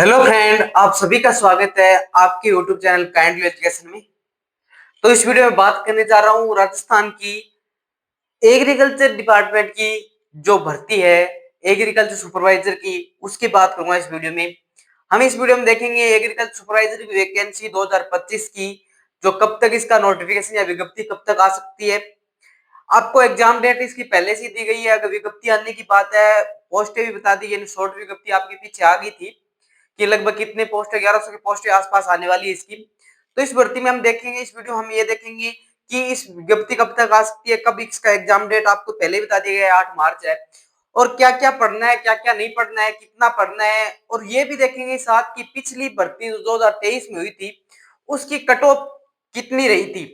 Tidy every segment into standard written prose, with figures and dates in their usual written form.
Hello friend, आप सभी का स्वागत है आपके यूट्यूब चैनल काइंडली एजुकेशन में। तो इस वीडियो में बात करने जा रहा हूँ राजस्थान की एग्रीकल्चर डिपार्टमेंट की जो भर्ती है, एग्रीकल्चर सुपरवाइजर की, उसकी बात करूंगा इस वीडियो में। हम इस वीडियो में देखेंगे एग्रीकल्चर सुपरवाइजर की वैकेंसी 2025 की, जो कब तक इसका नोटिफिकेशन या विज्ञप्ति कब तक आ सकती है। आपको एग्जाम डेट इसकी पहले से दी गई है। अगर विज्ञप्ति आने की बात है, पोस्टें भी बता दी, यानी शॉर्ट विज्ञप्ति आपके पीछे आ गई थी कि लगभग कितने पोस्ट 1100 की पोस्ट के आसपास आने वाली है इसकी। तो इस भर्ती में हम देखेंगे, इस वीडियो हम ये देखेंगे कि इस विज्ञप्ति कब तक आ सकती है, कब इसका एग्जाम डेट आपको पहले बता दिया गया है 8 मार्च है, और क्या क्या पढ़ना है, क्या क्या नहीं पढ़ना है, कितना पढ़ना है। और ये भी देखेंगे साथ की पिछली भर्ती 2023 में हुई थी, उसकी कट ऑफ कितनी रही थी।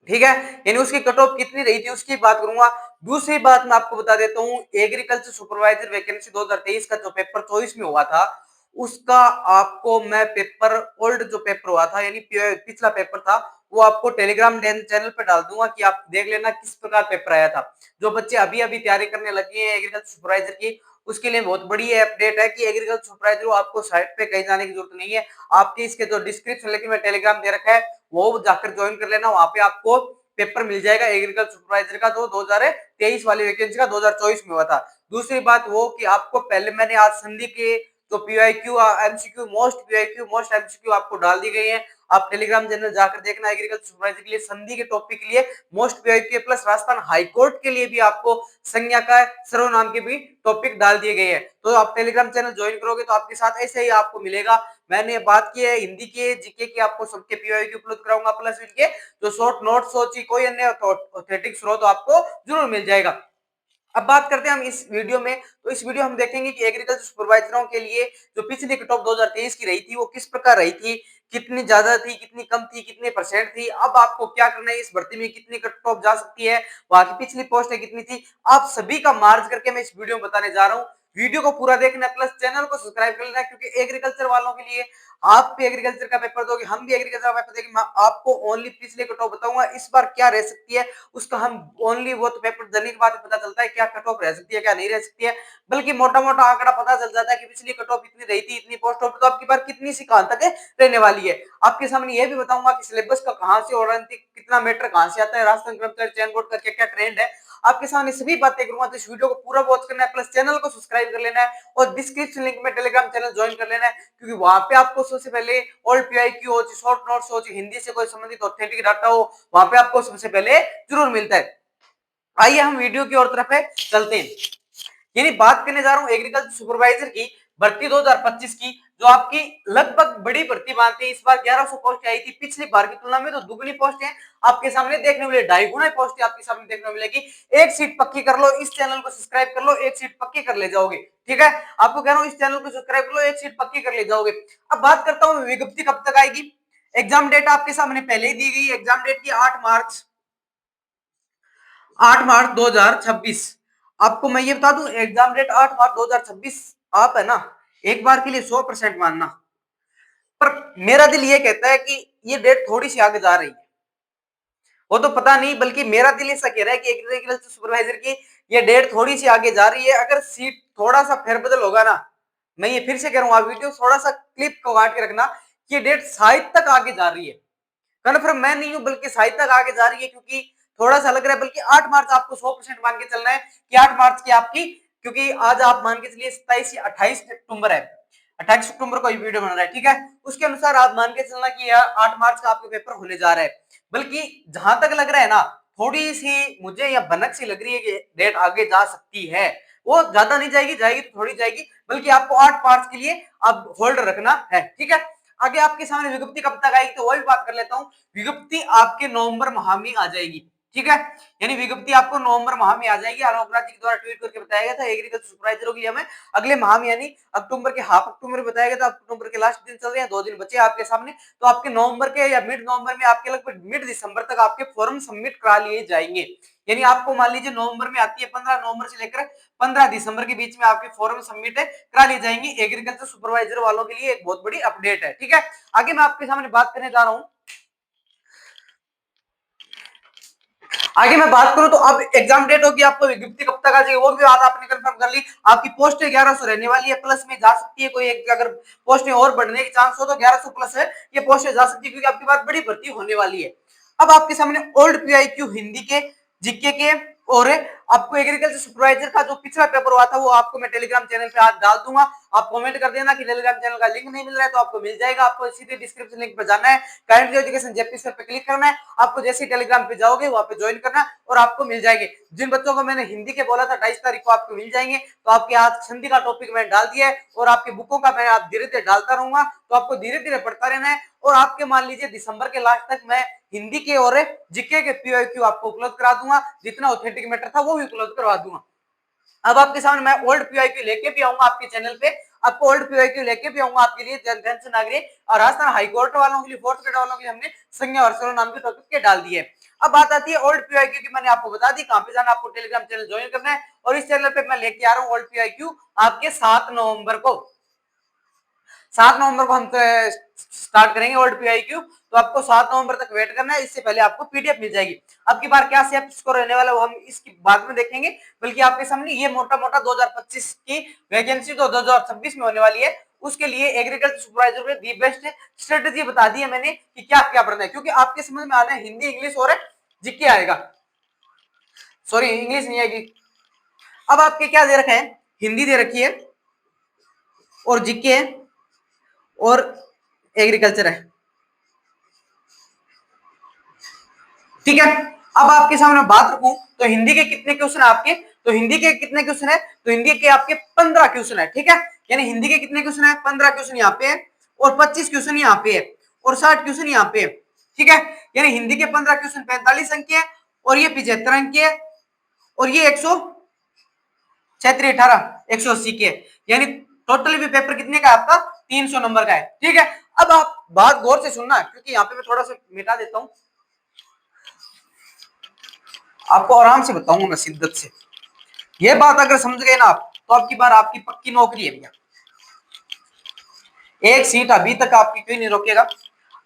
ठीक है, यानी उसकी कट ऑफ कितनी रही थी उसकी बात करूंगा। दूसरी बात मैं आपको बता देता हूं, एग्रीकल्चर सुपरवाइजर वैकेंसी 2023 का जो पेपर 24 में हुआ था, उसका आपको मैं पेपर ओल्ड जो पेपर हुआ था, यानी पिछला पेपर था, वो आपको टेलीग्राम चैनल पर डाल दूंगा कि आप देख लेना किस प्रकार पेपर आया था। जो बच्चे अभी अभी तैयारी करने लगे हैं एग्रीकल्चर सुपरवाइजर की, उसके लिए बहुत बड़ी अपडेट है कि एग्रीकल्चर सुपरवाइजर को आपको साइट पे कहीं जाने की जरूरत नहीं है। आपके इसके जो डिस्क्रिप्शन लेकिन मैं टेलीग्राम दे रखा है, वो जाकर ज्वाइन कर लेना। वहां पे आपको पेपर मिल जाएगा एग्रीकल्चर सुपरवाइजर का, जो 2023 वाली वैकेंसी का 2024 में हुआ था। दूसरी बात वो कि आपको पहले मैंने आज संधि के तो पीवाईक्यू एमसीक्यू मोस्ट एमसीक्यू आपको डाल दी गई है। आप टेलीग्राम चैनल जाकर देखना। एग्रीकल्चर सुपरवाइजर के लिए संधि के टॉपिक के लिए most PYQ plus Rajasthan high court के लिए भी आपको संज्ञा का सर्वनाम के भी टॉपिक डाल दिए गए हैं। तो आप टेलीग्राम चैनल ज्वाइन करोगे तो आपके साथ ऐसे ही आपको मिलेगा। मैंने बात की है हिंदी के जीके की, आपको सबके पीवाईक्यू अपलोड कराऊंगा, प्लस इनके जो शॉर्ट नोट्स हो, कोई अन्य ऑथेंटिक स्रोत आपको जरूर मिल जाएगा। अब बात करते हैं हम इस वीडियो में। तो इस वीडियो हम देखेंगे कि एग्रीकल्चर सुपरवाइजरों के लिए जो पिछली कट ऑफ 2023 की रही थी वो किस प्रकार रही थी, कितनी ज्यादा थी, कितनी कम थी, कितने परसेंट थी। अब आपको क्या करना है, इस भर्ती में कितनी कट ऑफ जा सकती है, वहां की पिछली पोस्ट कितनी थी, आप सभी का मार्च करके मैं इस वीडियो में बताने जा रहा हूँ। वीडियो को पूरा देखना, प्लस चैनल को सब्सक्राइब कर लेना, क्योंकि एग्रीकल्चर वालों के लिए, आप भी एग्रीकल्चर का पेपर दोगे, हम भी एग्रीकल्चर का पेपर देंगे, मैं आपको ओनली पिछले कट ऑफ बताऊंगा इस बार क्या रह सकती है। उसका हम ओनली वो तो पेपर देने के बाद पता चलता है क्या कट ऑफ रह सकती है, क्या नहीं रह सकती है, बल्कि मोटा मोटा आंकड़ा पता चल जाता है कि पिछली कट ऑफ इतनी रही थी, इतनी पोस्ट ऑफ, तो आपकी बार कितनी सी कहां तक रहने वाली है। आपके सामने यह भी बताऊंगा कि सिलेबस का कहां से और कितना मैटर कहां से आता है, राजस्थान कर्मचारी चयन बोर्ड का क्या क्या ट्रेंड है, आपके सामने सभी बातें करूंगा। तो इस वीडियो को पूरा वॉच करना है, प्लस चैनल को सब्सक्राइब कर लेना है, और डिस्क्रिप्शन लिंक में टेलीग्राम चैनल ज्वाइन कर लेना है, क्योंकि वहां पे आपको सबसे पहले ऑल पीआईक्यू हो, शॉर्ट नोट्स हो, हिंदी से कोई संबंधित ऑथेंटिक डाटा हो, वहां पे आपको सबसे पहले जरूर मिलता है। आइए हम वीडियो की ओर तरफ है चलते हैं। यानी बात करने जा रहा हूं एग्रीकल्चर सुपरवाइजर की भर्ती 2025 की, जो आपकी लगभग बड़ी भर्ती मानते हैं। इस बार 1100 पोस्ट आई थी, पिछली बार की तुलना में तो दुगनी पोस्ट है आपके सामने देखने मिले, 2.5 गुना पोस्ट आपके सामने देखने मिलेगी। एक सीट पक्की कर लो, इस चैनल को सब्सक्राइब कर लो, एक सीट पक्की कर ले जाओगे। ठीक है, आपको कह रहा हूं इस चैनल को सब्सक्राइब कर लो, एक सीट पक्की कर ले जाओगे। अब बात करता हूं विज्ञप्ति कब तक आएगी। एग्जाम डेट आपके सामने पहले ही दी गई, एग्जाम डेट की 8 मार्च 2026। आपको मैं ये बता दूं, एग्जाम डेट 8 मार्च 2026। आप है ना, एक बार के लिए 100% मानना, पर मेरा दिल ये कहता है कि ये डेट थोड़ी सी आगे जा रही है। वो तो पता नहीं, बल्कि मेरा दिल ऐसा कह रहा है कि एग्रीकल्चर सुपरवाइजर की ये डेट थोड़ी सी आगे जा रही है। अगर सीट थोड़ा सा फेरबदल होगा ना, मैं ये फिर से कह रहा हूं, आप वीडियो थोड़ा सा क्लिप को काट के रखना, कि ये डेट शायद तक आगे जा रही है। कन्फर्म मैं नहीं हूं, बल्कि शायद तक आगे जा रही है, क्योंकि थोड़ा सा लग रहा है। बल्कि 8 मार्च आपको 100% मान के चलना है कि 8 मार्च की आपकी, क्योंकि आज आप मान के चलिए 27 या 28 अक्टूबर है, 28 अक्टूबर को ये वीडियो बन रहा है। ठीक है, उसके अनुसार आप मान के चलना कि यार 8 मार्च का आपका पेपर होने जा रहा है। बल्कि जहां तक लग रहा है ना, थोड़ी सी मुझे यह भनक सी लग रही है कि डेट आगे जा सकती है। वो ज्यादा नहीं जाएगी, जाएगी तो थोड़ी जाएगी, बल्कि आपको 8 मार्च के लिए अब होल्ड रखना है। ठीक है, आगे आपके सामने विज्ञप्ति कब तक आएगी तो वही बात कर लेता हूं। विज्ञप्ति आपके नवंबर माह में आ जाएगी। ठीक है, यानी विज्ञप्ति आपको नवंबर माह में आ जाएगी। आलोक राज जी के द्वारा ट्वीट करके बताया गया था एग्रीकल्चर सुपरवाइजरों के लिए हमें अगले माह में, यानी अक्टूबर के हाफ अक्टूबर में बताया गया था। अक्टूबर के लास्ट दिन चल रहे हैं, 2 दिन बचे आपके सामने, तो आपके नवंबर के या मिड नवंबर में, आपके लगभग मिड दिसंबर तक आपके फॉर्म सबमिट करा लिए जाएंगे। यानी आपको मान लीजिए नवंबर में आती है, 15 नवंबर से लेकर 15 दिसंबर के बीच में आपके फॉर्म सबमिट करा लिए जाएंगे। एग्रीकल्चर सुपरवाइजर वालों के लिए एक बहुत बड़ी अपडेट है। ठीक है, आगे मैं आपके सामने बात करने जा रहा हूं। आगे मैं बात करूं तो अब एग्जाम डेट होगी, आपको विज्ञप्ति कब तक आ जाएगी वो भी बात आपने कंफर्म कर ली। आपकी पोस्ट 1100 रहने वाली है, प्लस में जा सकती है कोई एक, अगर पोस्ट में और बढ़ने के चांस हो तो 1100 प्लस है, ये पोस्ट जा सकती है क्योंकि आपकी बात बड़ी भर्ती होने वाली है। अब आपके सामने ओल्ड पीआईक्यू हिंदी के, जीके के, और आपको एग्रीकल्चर सुपरवाइजर का जो पिछला पेपर हुआ था वो आपको मैं टेलीग्राम चैनल पे आज डाल दूंगा। आप कमेंट कर देना कि टेलीग्राम चैनल का लिंक नहीं मिल रहा है, तो आपको मिल जाएगा। आपको सीधे डिस्क्रिप्शन लिंक पर जाना है, काइंडली एजुकेशन जेपी सर पे क्लिक करना है, आपको जैसे ही टेलीग्राम पे जाओगे वहां पे ज्वाइन करना और आपको मिल जाएंगे। जिन बच्चों को मैंने हिंदी के बोला था 22 तारीख को आपको मिल जाएंगे, तो आपके आज संधि का टॉपिक मैंने डाल दिया है और आपकी बुकों का मैं आप धीरे धीरे डालता रहूंगा, तो आपको धीरे धीरे पढ़ता रहना है। और आपके मान लीजिए दिसंबर के लास्ट तक मैं हिंदी के और जीके के पीओक्यू आपको उपलब्ध करा दूंगा, जितना ऑथेंटिक मैटर था वो भी उपलब्ध करवा दूंगा। अब आपके सामने मैं ओल्ड पीआईक्यू लेके भी आऊंगा आपके चैनल पे, आपको ओल्ड पीआईक्यू लेके भी आऊंगा आपके लिए टेंशन ना करिए। और राजस्थान हाईकोर्ट वालों के लिए, फोर्थ ग्रेड वालों के लिए हमने संज्ञा और सर्व नाम के टॉपिक के डाल दिए। अब बात आती है ओल्ड पीआईक्यू की, मैंने आपको बता दी कहां पे जाना, आपको टेलीग्राम चैनल ज्वाइन करना है। और इस चैनल पे मैं लेके आ रहा हूँ ओल्ड पीआईक्यू आपके 7 नवंबर को, 7 नवंबर को हम स्टार्ट करेंगे ओल्ड पीआईक्यू, तो आपको 7 नवंबर तक वेट करना है, इससे पहले आपको पीडीएफ मिल जाएगी। अब की बार क्या सेफ स्कोर रहने वाला है वो हम इसकी बाद में देखेंगे, बल्कि आपके सामने ये मोटा मोटा 2025 की वैकेंसी तो 2026 में होने वाली है, उसके लिए एग्रीकल्चर सुपरवाइजर में दी बेस्ट स्ट्रेटेजी बता दी है मैंने कि क्या क्या पढ़ना है, क्योंकि आपके समझ में आना है हिंदी, इंग्लिश और जीके आएगा, सॉरी इंग्लिश नहीं आएगी। अब आपके क्या दे रखा है, हिंदी दे रखी है और जीके है और एग्रीकल्चर है, ठीक है। अब आपके सामने बात रखूं तो हिंदी के कितने क्वेश्चन है आपके, तो हिंदी के कितने क्वेश्चन है, तो हिंदी के आपके 15 क्वेश्चन है, ठीक है। यानी हिंदी के कितने क्वेश्चन है, 15 क्वेश्चन यहाँ पे है और 25 क्वेश्चन यहाँ पे है और 60 क्वेश्चन यहाँ पे है, ठीक है। यानी हिंदी के 15 क्वेश्चन 45 अंक के है और ये 75 अंक के है और ये 136 18 180 के, यानी टोटल भी पेपर कितने का है आपका, 300 नंबर का है, ठीक है। अब आप बात गौर से सुनना, क्योंकि यहाँ पे मैं थोड़ा सा मिटा देता हूं, आपको आराम से बताऊंगा मैं शिद्दत से। ये बात अगर समझ गए ना आप, तो आपकी बार आपकी पक्की नौकरी है भैया, एक सीट अभी तक आपकी कोई नहीं रोकेगा।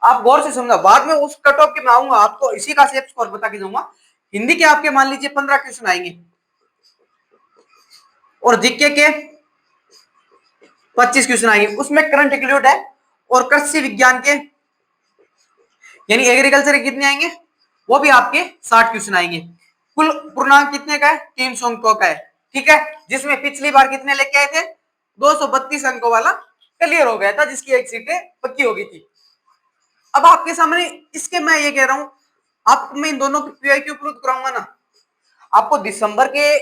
आप गौर से सुनना, बाद में उस कट ऑफ के मैं आऊंगा, आपको इसी का सेफ स्कोर बता के दूंगा। हिंदी के आपके मान लीजिए 15 क्वेश्चन आएंगे और जीके के 25 क्वेश्चन आएंगे, उसमें करंट इंक्लूड है, और कृषि विज्ञान के यानी एग्रीकल्चर के कितने आएंगे, वो भी आपके 60 क्वेश्चन आएंगे। कुल पूर्णांक कितने का है, 300 अंकों का है, ठीक है। जिसमें पिछली बार कितने लेके आए थे, 232 अंकों वाला क्लियर हो गया था, जिसकी एक सीटें पक्की हो गई थी। अब आपके सामने इसके मैं ये कह रहा हूं, आपको मैं इन दोनों की पीआईक्यू उपलब्ध कराऊंगा ना, आपको दिसंबर के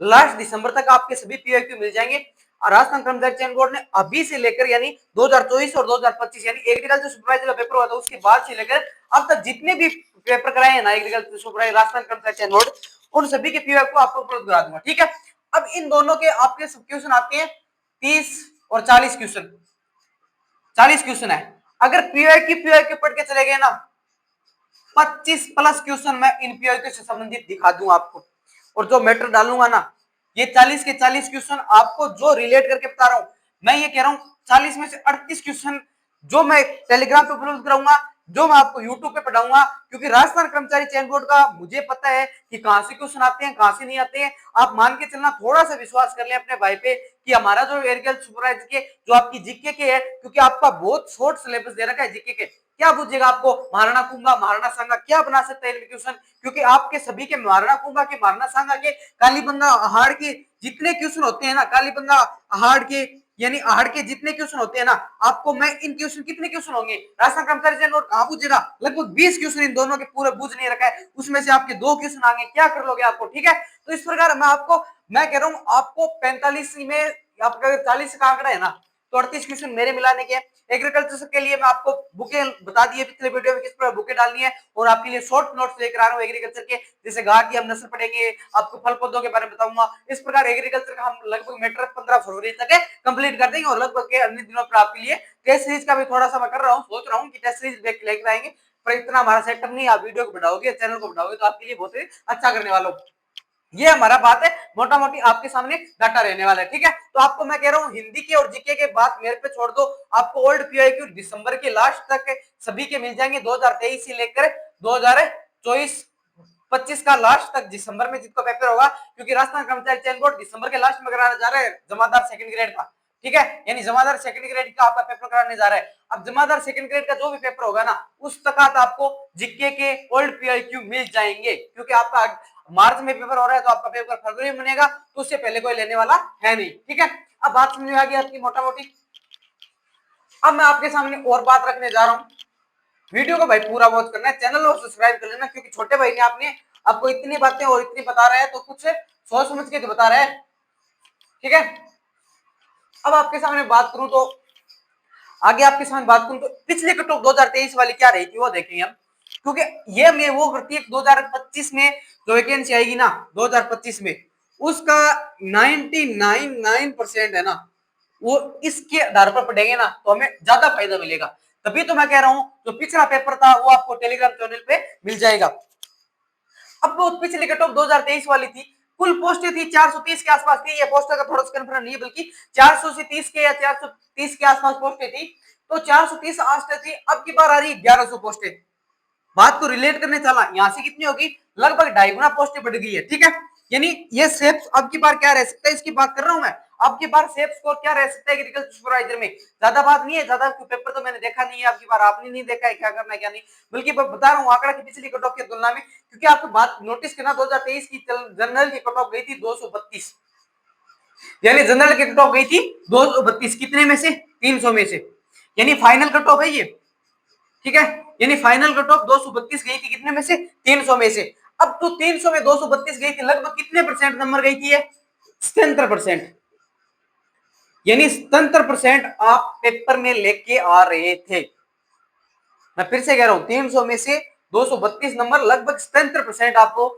लास्ट दिसंबर तक आपके सभी पीआईक्यू मिल जाएंगे। और राजस्थान कर्मचारी चयन बोर्ड ने अभी से लेकर यानी 2024 और 2025 यानी एग्रीकल्चर सुपरवाइजर का पेपर हुआ था उसके बाद से लेकर अब तक जितने भी पेपर कराए हैं ना एग्रीकल्चर सुपरवाइजर राजस्थान कर्मचारी चयन बोर्ड, उन सभी के पीआईक्यू आपको उपलब्ध करा दूंगा, ठीक है। अब इन दोनों के आपके सब क्वेश्चन आते हैं 30 और 40 क्वेश्चन, 40 क्वेश्चन है। अगर पीआईक्यू पढ़ के चले गए ना, 25 प्लस क्वेश्चन मैं इन पीआईक्यू से संबंधित दिखा दूंगा आपको, और जो मैटर डालूंगा ना, ये 40 के 40 क्वेश्चन आपको जो रिलेट करके बता रहा हूं, मैं ये कह रहा हूं 40 में से 38 क्वेश्चन जो मैं टेलीग्राम पे उपलब्ध कराऊंगा, जो मैं आपको यूट्यूब पे पढ़ाऊंगा, क्योंकि राजस्थान कर्मचारी चयन बोर्ड का मुझे पता है कि कहां से क्वेश्चन आते हैं कहां से नहीं आते हैं। आप मान के चलना, थोड़ा सा विश्वास कर ले अपने भाई पे कि हमारा जो एग्रीकल्चर सुपरवाइजर के जो आपकी जीके के है, क्योंकि आपका बहुत शॉर्ट सिलेबस दे रखा है जीके के, क्या पूछेगा आपको, महाराणा कुंभा महाराणा सांगा क्या बना सकते हैं क्वेश्चन, क्योंकि आपके सभी के महाराणा कुंभा के महाराणा सांगा के कालीबंगा अहाड़ के जितने क्वेश्चन होते हैं ना, कालीबंगा अहाड़ के यानी अहाड़ के जितने क्वेश्चन होते हैं ना, आपको मैं इन क्वेश्चन कितने क्वेश्चन होंगे राजस्थान कर्मचारी चयन बोर्ड कहां पूछेगा, लगभग 20 क्वेश्चन इन दोनों के पूरे बूझ नहीं रखा है, उसमें से आपके 2 क्वेश्चन आएंगे, क्या कर लोगे आपको, ठीक है। तो इस प्रकार मैं कह रहा हूं आपको 45 में आपका 40 का आंकड़ा है ना, तो 38 क्वेश्चन मेरे मिलाने के। एग्रीकल्चर के लिए मैं आपको बुके बता दिए पिछले वीडियो में किस पर बुके डालनी है, और आपके लिए शॉर्ट नोट्स लेकर आ रहा हूँ एग्रीकल्चर के, जैसे घाट की हम नस्ल पढ़ेंगे, आपको फल पौधों के बारे में बताऊंगा। इस प्रकार एग्रीकल्चर का हम लगभग मैटर 15 फरवरी तक है कंप्लीट कर देंगे, और लगभग के अन्य दिनों पर आपके लिए टेस्ट सीरीज का भी थोड़ा सा मैं कर रहा हूँ, सोच रहा हूँ कि टेस्ट सीरीज लेकर आएंगे, पर इतना हमारा सेटअप नहीं, आप वीडियो को बढ़ाओगे चैनल को बढ़ाओगे तो आपके लिए बहुत ही अच्छा करने वाला हूँ। ये हमारा बात है, मोटा मोटी आपके सामने डाटा रहने वाला है, ठीक है। तो आपको मैं कह रहा हूं हिंदी के और जीके के बात मेरे पे छोड़ दो, आपको ओल्ड पीआईक्यू दिसंबर के लास्ट तक सभी के मिल जाएंगे, 2023 से लेकर 2024 25 का लास्ट तक दिसंबर में जिसका पेपर होगा, क्योंकि राजस्थान कर्मचारी चयन बोर्ड दिसंबर के लास्ट में कराने जा रहे हैं जमादार सेकंड ग्रेड का, ठीक है, यानी जमादार सेकंड ग्रेड का आपका पेपर कराने जा रहा है। अब जमादार सेकंड ग्रेड का जो भी पेपर होगा ना, उस तक आपको जीके के ओल्ड पीआईक्यू मिल जाएंगे, क्योंकि आपका मार्च में पेपर हो रहा है तो आपका पेपर फरवरी में बनेगा, तो उससे पहले कोई लेने वाला है नहीं, ठीक है। अब बात समझ में आ गई आपकी मोटा मोटी। अब मैं आपके सामने और बात रखने जा रहा हूं, वीडियो को भाई पूरा वॉच करना है, चैनल को सब्सक्राइब कर लेना, क्योंकि छोटे भाई ने आपने आपको इतनी बातें और इतनी बता रहा है तो कुछ सोच समझ के तो बता रहा है, ठीक है। अब आपके सामने बात करूं तो आगे आपके सामने बात करूं तो पिछले कट ऑफ 2023 वाली क्या रही थी वो देखेंगे हम, क्योंकि ये मैं वो करती है 2025 में जो वैकेंसी आएगी ना 2025 में, उसका 99.9% है ना वो इसके आधार पर पढ़ेंगे ना तो हमें ज्यादा फायदा मिलेगा। तभी तो मैं कह रहा हूं जो पिछला पेपर था वो आपको टेलीग्राम चैनल पे मिल जाएगा। अब वो पिछली कट ऑफ 2023 वाली थी, कुल पोस्टें थी 430 के आसपास थी, ये पोस्टर का थोड़ा सा कंफर्म नहीं है, बल्कि 400 से 30 के या 430 के आसपास पोस्टें थी, तो 430 पोस्टें थी, अब की बार आ रही 1100 पोस्टें। बात को रिलेट करने चला, यहां से कितनी होगी, लगभग 2.5 गुना पोस्टें बढ़ गई है, ठीक है। यानी ये सेफ अब की बार क्या रह सकता है, इसकी बात कर रहा हूं मैं, अब की बार सेफ स्कोर क्या रह सकता है एग्रीकल्चर सुपरवाइजर में, ज्यादा बात नहीं है, ज्यादा पेपर तो मैंने देखा नहीं है, अब की बार आपने नहीं देखा है क्या करना है क्या नहीं, बल्कि मैं बता रहा हूं आंकड़ा की पिछली कट ऑफ की तुलना में, क्योंकि आपको बात नोटिस करना 2023 की जनरल की कट ऑफ गई थी 232, यानी जनरल की कट ऑफ गई थी 232, कितने में से 300 में से, यानी फाइनल कट ऑफ है ये, ठीक है, यानी फाइनल कट ऑफ 232 गई थी कितने में से 300 में से। अब तो 300 में 232 गई थी, लगभग कितने परसेंट नंबर गई थी, 77%, यानी 77% आप पेपर में लेके आ रहे थे। मैं फिर से कह रहा हूं 300 में से 232 नंबर, लगभग 77% आपको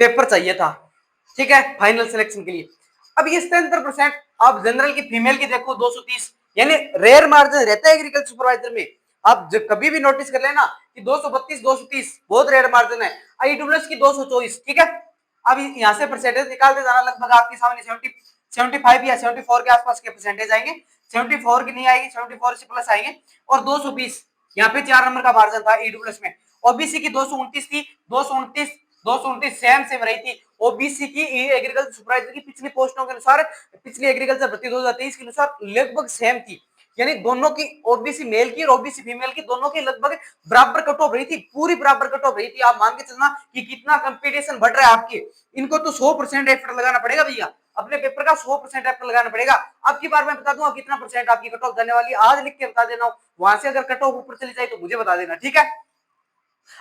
पेपर चाहिए था, ठीक है, फाइनल सिलेक्शन के लिए। अब ये 77% आप जनरल की फीमेल की देखो 230, यानी रेयर मार्जिन रहता है एग्रीकल्चर सुपरवाइजर में, आप जब कभी भी नोटिस कर लेना कि 232 230 बहुत रेयर मार्जिन है, ईडब्ल्यूएस की 224, ठीक है। अब यहां से परसेंटेज निकालते जाना, लगभग आपके सामने 75 या 74 के आसपास के परसेंटेज आएंगे, 74 की नहीं आएगी, 74 से प्लस आएंगे, और 220 यहाँ पे 4 नंबर का मार्जिन था ईडब्ल्यूएस में। ओबीसी की 229 थी, 229 सेम रही थी। ओबीसी की एग्रीकल्चर सुपरवाइजर की पिछली पोस्टों के अनुसार, पिछली एग्रीकल्चर भर्ती 2023 के अनुसार लगभग सेम थी, यानी दोनों की ओबीसी मेल की और ओबीसी फीमेल की दोनों की लगभग बराबर कट ऑफ रही थी, पूरी बराबर कट ऑफ रही थी। आप मान के चलना कि कितना कंपटीशन बढ़ रहा है आपके, इनको तो 100% एफर्ट लगाना पड़ेगा भैया, अपने पेपर का 100% एफर्ट लगाना पड़ेगा। अब की बार मैं बता दूंगा कितना परसेंट आपकी कट ऑफ जाने वाली, आज लिख के बता देना, वहां से अगर कट ऑफ ऊपर चली जाए तो मुझे बता देना, ठीक है।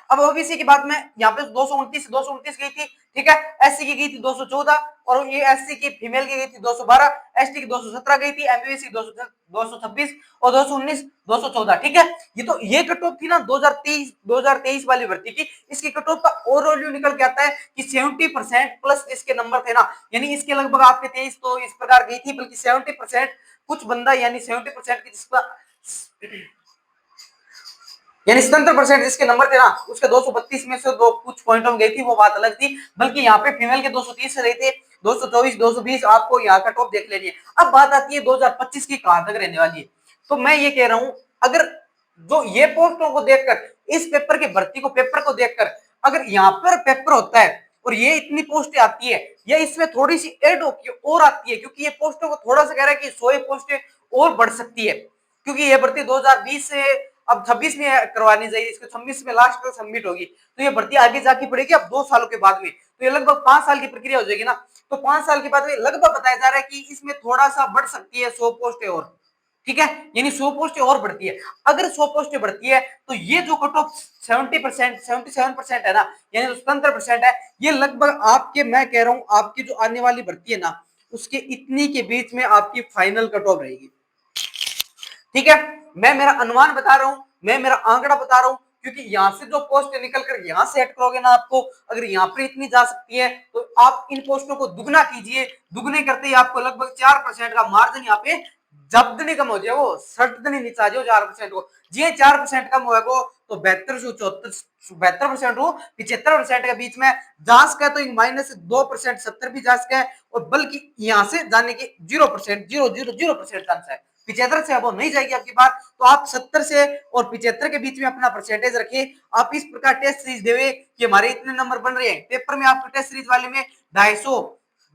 अब ओबीसी की बात में यहाँ पे 229 गई थी, ठीक है, एससी की गई थी 214, और ये एससी की फीमेल की गई थी 212, एसटी की 217 गई थी, एमबीसी की 226 और 219 214, ठीक है। ये कट ऑफ थी ना 2023 वाली भर्ती की, इसकी कट ऑफ का ओवरऑल निकल के आता है कि 70% प्लस इसके नंबर थे ना, यानी इसके लगभग आपके 23 तो इस प्रकार गई थी, बल्कि 70% कुछ बंदा, यानी 70% की जिसका यानी 77% जिसके नंबर थे ना, उसके 232 में से दो कुछ पॉइंटों में गई थी, वो बात अलग थी, बल्कि यहाँ पे फीमेल के 230 से रहे थे, 224 220 आपको यहाँ का टॉप देख लेनी है। अब बात आती है 2025 की कहां तक रहने वाली है, तो मैं ये कह रहा हूं, अगर जो ये पोस्टों को देखकर, इस पेपर की भर्ती को पेपर को देखकर, अगर यहाँ पर पेपर होता है और ये इतनी पोस्टें आती है, या इसमें थोड़ी सी एड होती है और आती है, क्योंकि ये पोस्टों को थोड़ा सा कह रहा है कि 100 पोस्टें और बढ़ सकती है, क्योंकि ये भर्ती 2020 से अब 26 में करवानी चाहिए, इसको 26 में लास्ट तक सबमिट होगी, तो ये भर्ती आगे जाके पड़ेगी अब 2 सालों के बाद में, तो ये लगभग 5 साल की प्रक्रिया हो जाएगी ना, तो 5 साल के बाद में लगभग बताया जा रहा है कि इसमें थोड़ा सा बढ़ सकती है 100 पोस्टें और, ठीक है, यानी 100 पोस्टें और बढ़ती है। अगर 100 पोस्टें बढ़ती है तो ये जो कट ऑफ 70% 77% है ना, यानी 77% है, ये लगभग आपके, मैं कह रहा हूं आपकी जो आने वाली भर्ती है ना, उसके इतनी के बीच में आपकी फाइनल कट ऑफ रहेगी, ठीक है। मैं मेरा अनुमान बता रहा हूं, मैं मेरा आंकड़ा बता रहा हूं, क्योंकि यहां से जो पोस्ट निकल कर यहां से हट करोगे ना, आपको अगर यहां पर इतनी जा सकती है तो आप इन पोस्टों को दुगना कीजिए, दुगने करते ही आपको लगभग 4% का मार्जिन यहाँ पे जब्दनी कम हो जाए, वो सटदनी नीचा जाओ 4% को, जी 4% कम होगा तो 72% हो 75% के बीच में जांच का, तो -2% 70 भी जांच का है, और बल्कि यहां से जाने के 0% 0.000% चांस है, 75 से अब नहीं जाएगी आपकी बात, तो आप 70 से और 75 के बीच में अपना परसेंटेज रखिए। आप इस प्रकार टेस्ट सीरीज देवे कि हमारे इतने नंबर बन रहे हैं पेपर में, आपको टेस्ट सीरीज वाले में 250,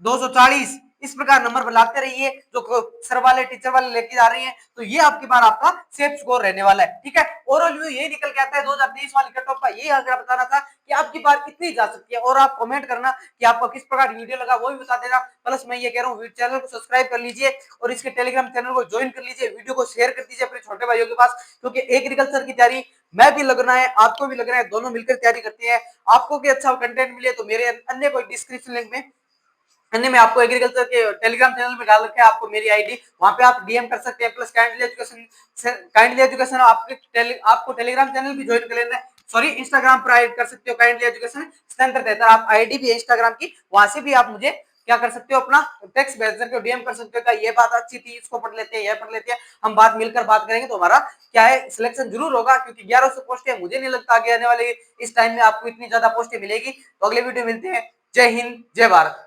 240 इस प्रकार नंबर बनाते रहिए, जो सर वाले टीचर वाले लेके जा रहे हैं, तो ये आपकी बार आपका सेफ स्कोर रहने वाला है। ठीक है, ओवरऑल व्यू यही निकल के आता है 2023 वाली कट ऑफ का। यही आंकड़ा बताना था कि आपकी बार कितनी जा सकती है, और आप कमेंट करना कि आपको किस प्रकार वीडियो लगा वो भी बता देना। प्लस मैं ये कह रहा हूँ चैनल को सब्सक्राइब कर लीजिए और इसके टेलीग्राम चैनल को ज्वाइन कर लीजिए, वीडियो को शेयर कर दीजिए अपने छोटे भाइयों के पास, क्योंकि एग्रीकल्चर की तैयारी मैं भी लगना है, आपको भी लगना है, दोनों मिलकर तैयारी करते हैं। आपको भी अच्छा कंटेंट मिले तो मेरे अन्य कोई डिस्क्रिप्शन लिंक में अन्य में आपको एग्रीकल्चर के टेलीग्राम चैनल में डाल रखे है, आपको मेरी आईडी, वहां पे आप डीएम कर सकते हैं। प्लस काइंडली एजुकेशन आपको टेलीग्राम चैनल भी ज्वाइन कर लेना है, सॉरी इंस्टाग्राम पर ऐड कर सकते हो काइंडली एजुकेशन स्टैंडर देता है, आप आईडी भी है इंस्टाग्राम की, वहां से भी आप मुझे क्या कर सकते हो, अपना टेक्स्ट भेज सकते हो, डीएम कर सकते हो। ये बात अच्छी थी, इसको पढ़ लेते हैं, ये पढ़ लेते हैं, हम बात मिलकर बात करेंगे तो हमारा क्या है सिलेक्शन जरूर होगा, क्योंकि 1100 पोस्टें मुझे नहीं लगता आगे आने वाले इस टाइम में आपको इतनी ज्यादा पोस्टें मिलेगी। तो अगले वीडियो मिलते हैं। जय हिंद, जय भारत।